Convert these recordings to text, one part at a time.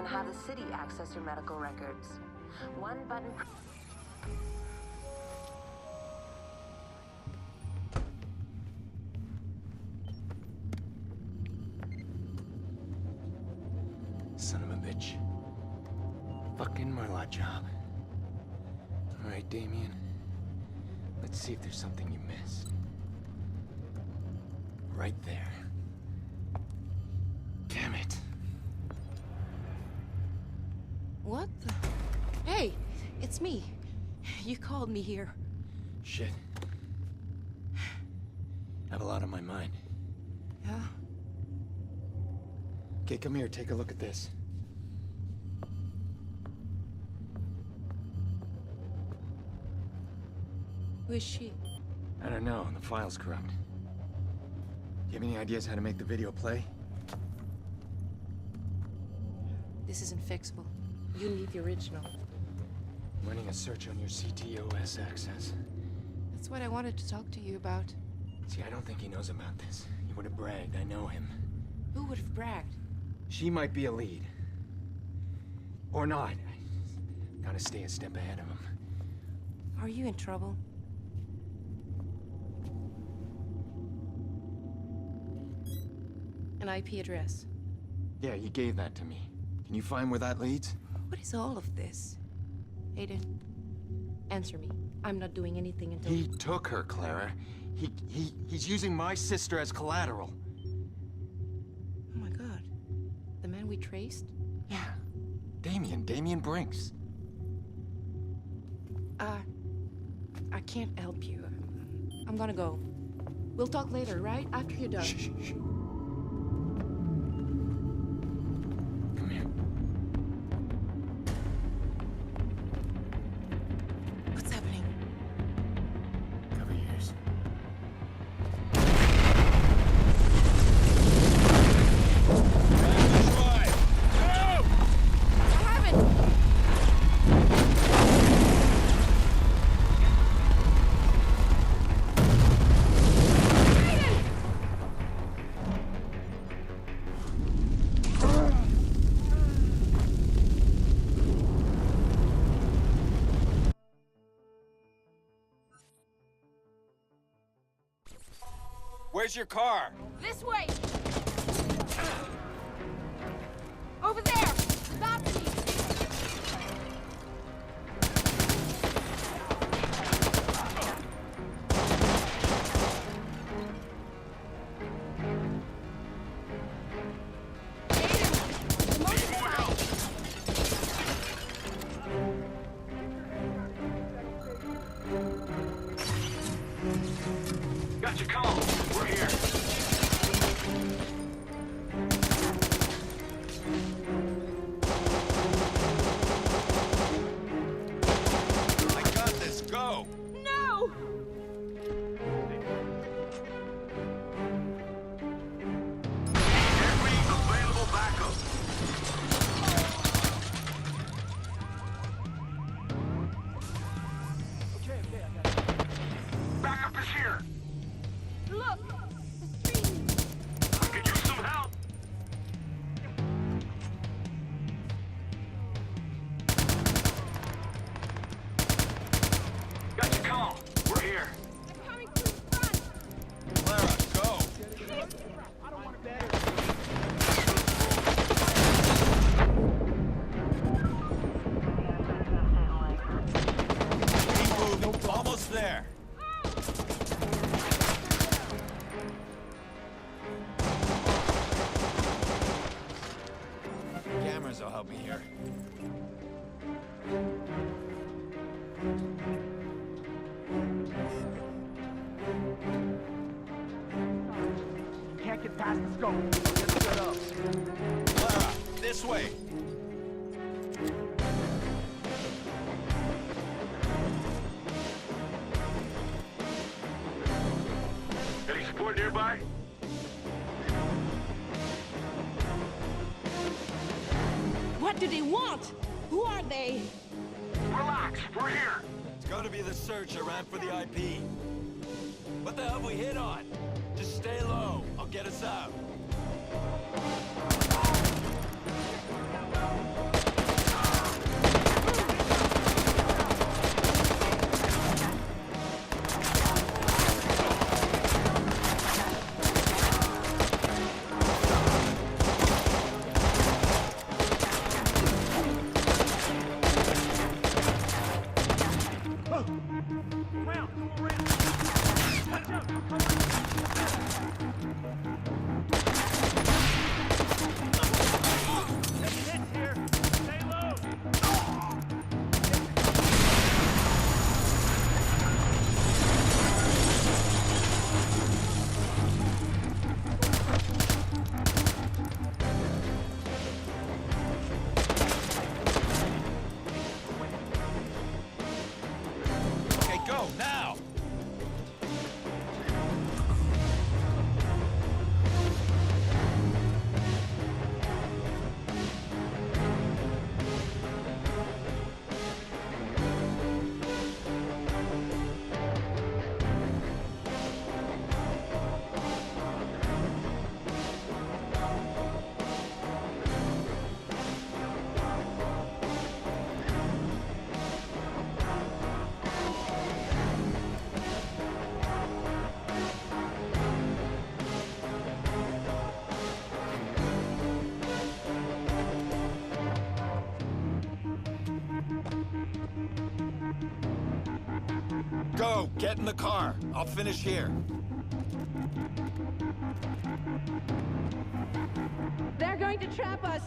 have the city access your medical records. One button. Son of a bitch. Fucking Marla job. All right, Damien. Let's see if there's something you missed. Right there. Damn it. What the? Hey, it's me. You called me here. Shit. I have a lot on my mind. Yeah? Okay, come here, take a look at this. Who is she? I don't know, the file's corrupt. Do you have any ideas how to make the video play? This isn't fixable. You need the original. I'm running a search on your CTOS access. That's what I wanted to talk to you about. See, I don't think he knows about this. He would have bragged, I know him. Who would have bragged? She might be a lead. Or not. Gotta stay a step ahead of him. Are you in trouble? An IP address. Yeah, you gave that to me. Can you find where that leads? What is all of this? Aiden, answer me. I'm not doing anything until... He took her, Clara. He's using my sister as collateral. Oh my god. The man we traced? Yeah. Damien Brinks. I can't help you. I'm gonna go. We'll talk later, right? After you're done. Shh. Come here. What's happening? Cover your ears. Where's your car? This way! Over there! Balcony! Got your call. We're here. I got this. Go. No! Every available backup. Backup is here. Look! The street! I could use some help. Got your call. We're here. They're coming through the front! Clara, go. Keep moving. Almost there. Cameras will help me here. Can't get past the scope. Get set up. Clara, this way. Any support nearby? What do they want? Who are they? Relax, we're here. It's gotta be the search I ran for the IP. What the hell have we hit on? Just stay low. I'll get us out. go. Get in the car. I'll finish here. They're going to trap us.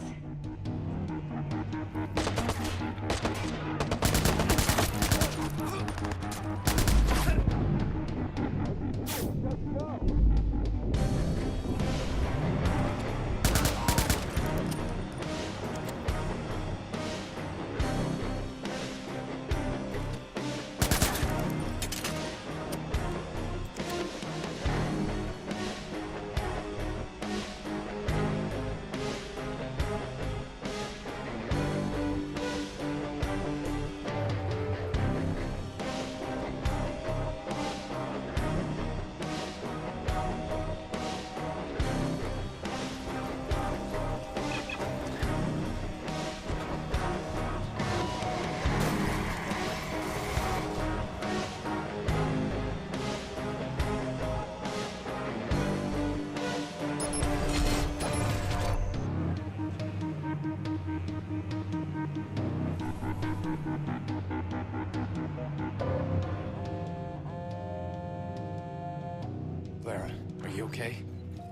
Clara, are you okay?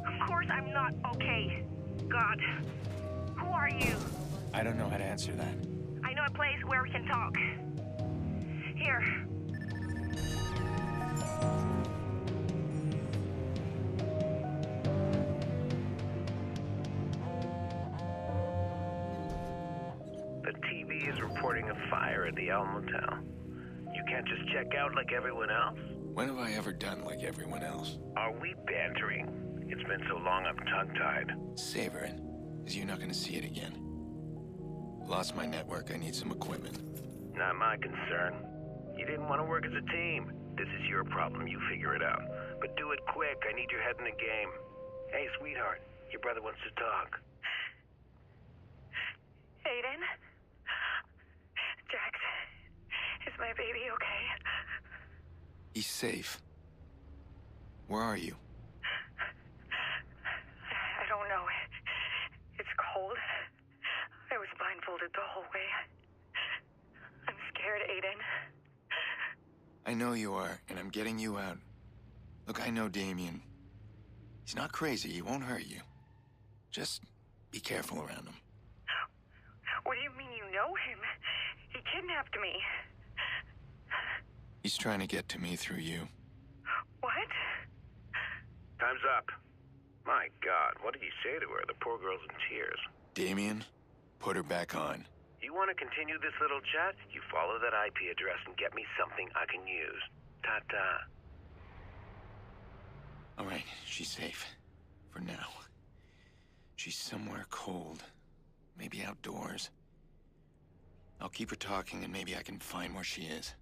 Of course I'm not okay. God. Who are you? I don't know how to answer that. I know a place where we can talk. Here. The TV is reporting a fire at the Alamo Motel. You can't just check out like everyone else. When have I ever done like everyone else? Are we bantering? It's been so long I'm tongue-tied. Savor it, because you're not going to see it again. Lost my network, I need some equipment. Not my concern. You didn't want to work as a team. This is your problem, you figure it out. But do it quick, I need your head in the game. Hey, sweetheart, your brother wants to talk. Aiden? Jax, is my baby okay? He's safe. Where are you? I don't know. It's cold. I was blindfolded the whole way. I'm scared, Aiden. I know you are, and I'm getting you out. Look, I know Damien. He's not crazy, he won't hurt you. Just be careful around him. What do you mean you know him? He kidnapped me. He's trying to get to me through you. What? Time's up. My God, what did you say to her? The poor girl's in tears. Damien, put her back on. You want to continue this little chat? You follow that IP address and get me something I can use. Ta-ta. All right, she's safe. For now. She's somewhere cold. Maybe outdoors. I'll keep her talking and maybe I can find where she is.